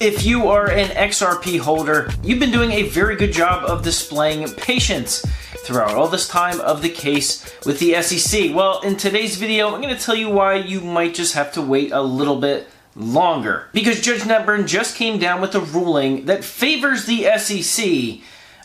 If you are an XRP holder, you've been doing a very good job of displaying patience throughout all this time of the case with the SEC. Well, in today's video, I'm going to tell you why you might just have to wait a little bit longer. Because Judge Netburn just came down with a ruling that favors the SEC,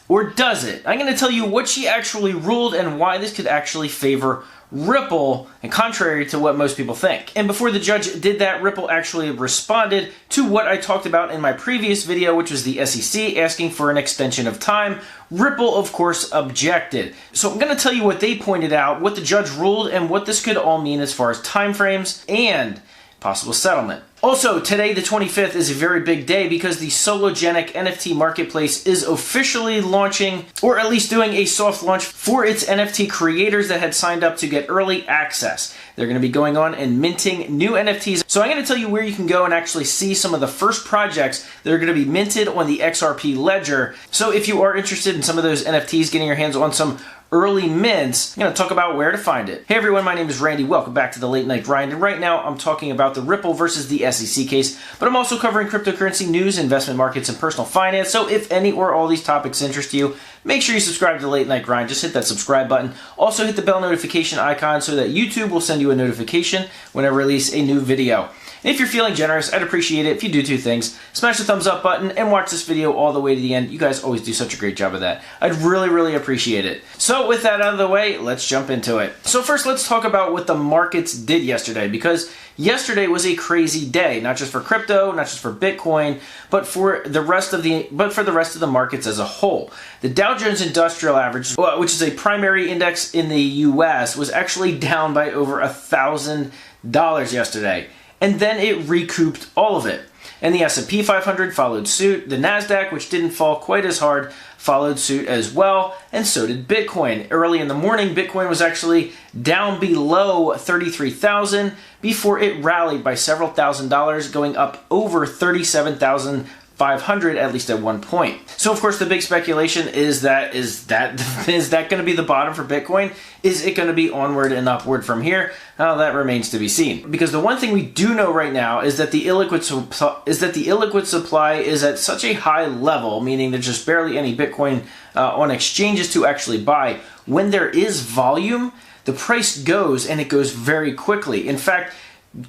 or does it? I'm going to tell you what she actually ruled and why this could actually favor Ripple, and contrary to what most people think. And before the judge did that, Ripple actually responded to what I talked about in my previous video, which was the SEC asking for an extension of time. Ripple, of course, objected. So I'm going to tell you what they pointed out, what the judge ruled, and what this could all mean as far as timeframes and possible settlement. Also, today, the 25th, is a very big day because the Sologenic NFT marketplace is officially launching, or at least doing a soft launch for its NFT creators that had signed up to get early access. They're going to be going on and minting new NFTs. So I'm going to tell you where you can go and actually see some of the first projects that are going to be minted on the XRP ledger. So if you are interested in some of those NFTs, getting your hands on some early mints, I'm going to talk about where to find it. Hey everyone, my name is Randy. Welcome back to the Late Night Grind. And right now I'm talking about the Ripple versus the SEC case, but I'm also covering cryptocurrency news, investment markets, and personal finance. So if any or all these topics interest you, make sure you subscribe to the Late Night Grind. Just hit that subscribe button. Also hit the bell notification icon so that YouTube will send you a notification when I release a new video. And if you're feeling generous, I'd appreciate it if you do two things. Smash the thumbs up button and watch this video all the way to the end. You guys always do such a great job of that. I'd really appreciate it. So with that out of the way, let's jump into it. So first, let's talk about what the markets did yesterday, because yesterday was a crazy day, not just for crypto, not just for Bitcoin, but for the rest of the markets as a whole. The Dow Jones Industrial Average, which is a primary index in the US, was actually down by over $1,000 yesterday. And then it recouped all of it. And the S&P 500 followed suit. The NASDAQ, which didn't fall quite as hard, followed suit as well, and so did Bitcoin. Early in the morning, Bitcoin was actually down below 33,000 before it rallied by several $1,000s, going up over 37,500 at least at one point. So of course the big speculation is that going to be the bottom for Bitcoin? Is it going to be onward and upward from here? That remains to be seen. Because the one thing we do know right now is that the illiquid supply is at such a high level, meaning there's just barely any Bitcoin on exchanges to actually buy. When there is volume, the price goes, and it goes very quickly. In fact,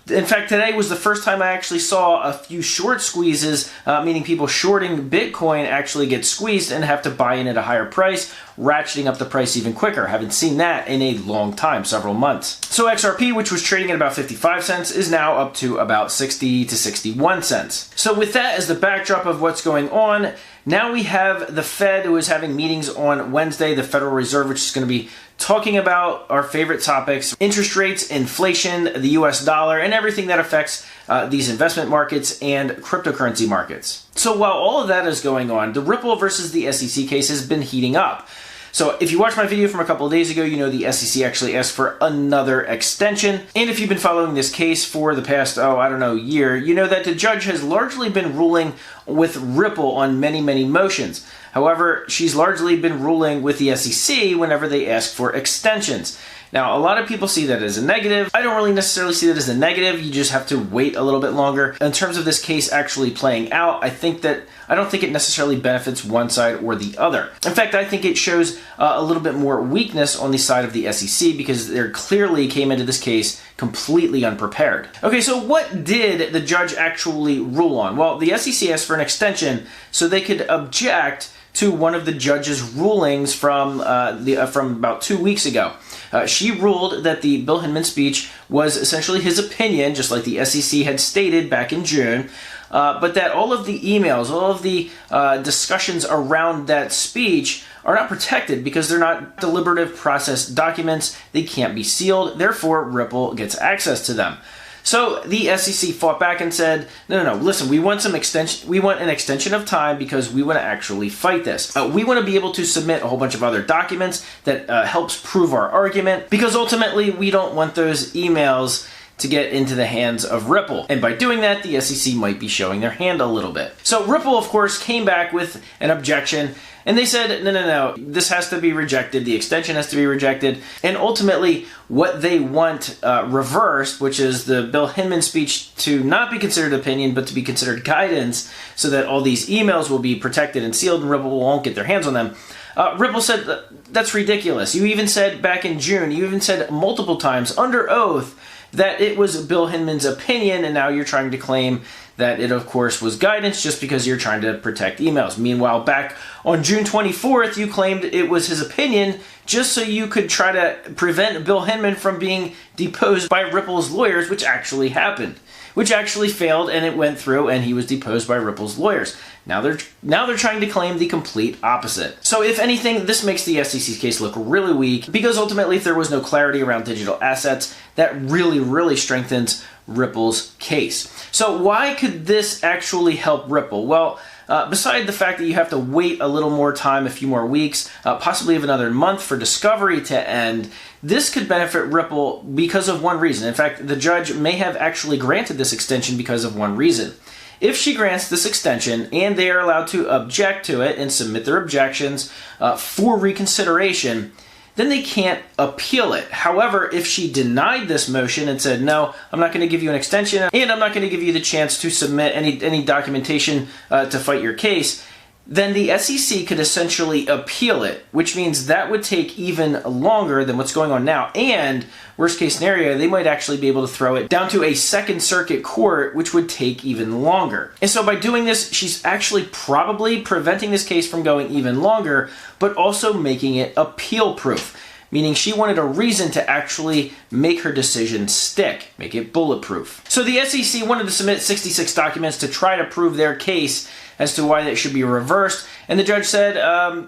today was the first time I actually saw a few short squeezes, meaning people shorting Bitcoin actually get squeezed and have to buy in at a higher price, ratcheting up the price even quicker. Haven't seen that in a long time, several months. So XRP, which was trading at about 55 cents, is now up to about 60 to 61 cents. So with that as the backdrop of what's going on, now we have the Fed, who is having meetings on Wednesday, the Federal Reserve, which is going to be talking about our favorite topics: interest rates, inflation, the US dollar, and everything that affects these investment markets and cryptocurrency markets. So while all of that is going on, the Ripple versus the SEC case has been heating up. So if you watched my video from a couple of days ago, you know the SEC actually asked for another extension. And if you've been following this case for the past, year, you know that the judge has largely been ruling with Ripple on many motions. However, she's largely been ruling with the SEC whenever they ask for extensions. Now, a lot of people see that as a negative. I don't really necessarily see that as a negative. You just have to wait a little bit longer. In terms of this case actually playing out, I don't think it necessarily benefits one side or the other. In fact, I think it shows a little bit more weakness on the side of the SEC, because they clearly came into this case completely unprepared. Okay, so what did the judge actually rule on? Well, the SEC asked for an extension so they could object to one of the judge's rulings from about 2 weeks ago. She ruled that the Bill Hinman speech was essentially his opinion, just like the SEC had stated back in June, but that all of the emails, all of the discussions around that speech are not protected because they're not deliberative process documents. They can't be sealed. Therefore, Ripple gets access to them. So the SEC fought back and said, no, listen, we want some extension. We want an extension of time because we want to actually fight this. We want to be able to submit a whole bunch of other documents that helps prove our argument, because ultimately we don't want those emails to get into the hands of Ripple. And by doing that, the SEC might be showing their hand a little bit. So Ripple, of course, came back with an objection, and they said, no, this has to be rejected, the extension has to be rejected, and ultimately what they want reversed, which is the Bill Hinman speech to not be considered opinion, but to be considered guidance, so that all these emails will be protected and sealed and Ripple won't get their hands on them. Ripple said, that's ridiculous. You even said back in June, you even said multiple times under oath that it was Bill Hinman's opinion, and now you're trying to claim that it, of course, was guidance just because you're trying to protect emails. Meanwhile, back on June 24th, you claimed it was his opinion just so you could try to prevent Bill Hinman from being deposed by Ripple's lawyers, which actually happened, which actually failed, and it went through, and he was deposed by Ripple's lawyers. Now they're trying to claim the complete opposite. So if anything, this makes the SEC's case look really weak, because ultimately if there was no clarity around digital assets, that really strengthens Ripple's case. So why could this actually help Ripple? Well, beside the fact that you have to wait a little more time, a few more weeks, possibly even another month for discovery to end, this could benefit Ripple because of one reason. In fact, the judge may have actually granted this extension because of one reason. If she grants this extension and they are allowed to object to it and submit their objections for reconsideration, then they can't appeal it. However, if she denied this motion and said, no, I'm not going to give you an extension and I'm not going to give you the chance to submit any documentation to fight your case, then the SEC could essentially appeal it, which means that would take even longer than what's going on now. And worst case scenario, they might actually be able to throw it down to a Second Circuit court, which would take even longer. And so by doing this, she's actually probably preventing this case from going even longer, but also making it appeal-proof, meaning she wanted a reason to actually make her decision stick, make it bulletproof. So the SEC wanted to submit 66 documents to try to prove their case as to why that should be reversed, and the judge said,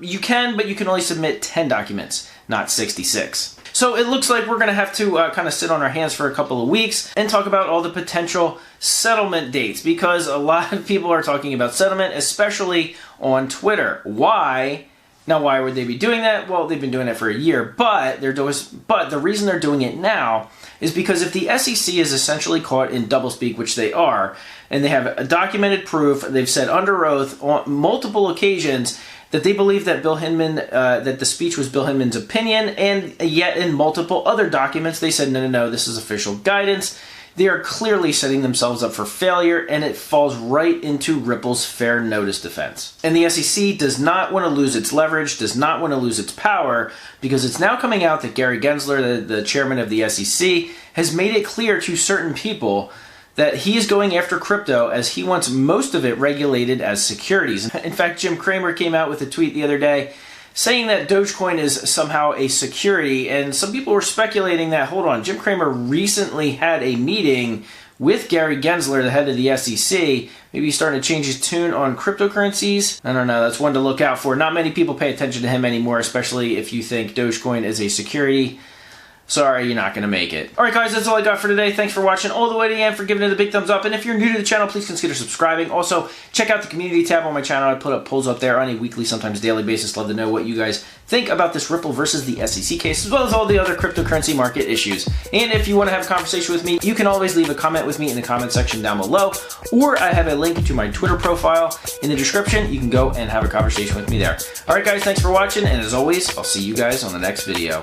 you can, but you can only submit 10 documents, not 66. So it looks like we're going to have to kind of sit on our hands for a couple of weeks and talk about all the potential settlement dates, because a lot of people are talking about settlement, especially on Twitter. Why? Now, why would they be doing that? Well, they've been doing it for a year, but the reason they're doing it now is because if the SEC is essentially caught in doublespeak, which they are, and they have a documented proof, they've said under oath on multiple occasions that they believe that Bill Hinman, that the speech was Bill Hinman's opinion, and yet in multiple other documents they said, no, this is official guidance. They are clearly setting themselves up for failure, and it falls right into Ripple's fair notice defense. And the SEC does not want to lose its leverage, does not want to lose its power, because it's now coming out that Gary Gensler, the chairman of the SEC, has made it clear to certain people that he is going after crypto as he wants most of it regulated as securities. In fact, Jim Cramer came out with a tweet the other day saying that Dogecoin is somehow a security, and some people were speculating that, hold on, Jim Cramer recently had a meeting with Gary Gensler, the head of the SEC. Maybe he's starting to change his tune on cryptocurrencies. I don't know, that's one to look out for. Not many people pay attention to him anymore, especially if you think Dogecoin is a security. Sorry, you're not going to make it. Alright guys, that's all I got for today. Thanks for watching all the way to the end, for giving it a big thumbs up. And if you're new to the channel, please consider subscribing. Also, check out the community tab on my channel. I put up polls up there on a weekly, sometimes daily basis. Love to know what you guys think about this Ripple versus the SEC case, as well as all the other cryptocurrency market issues. And if you want to have a conversation with me, you can always leave a comment with me in the comment section down below, or I have a link to my Twitter profile in the description. You can go and have a conversation with me there. Alright guys, thanks for watching, and as always, I'll see you guys on the next video.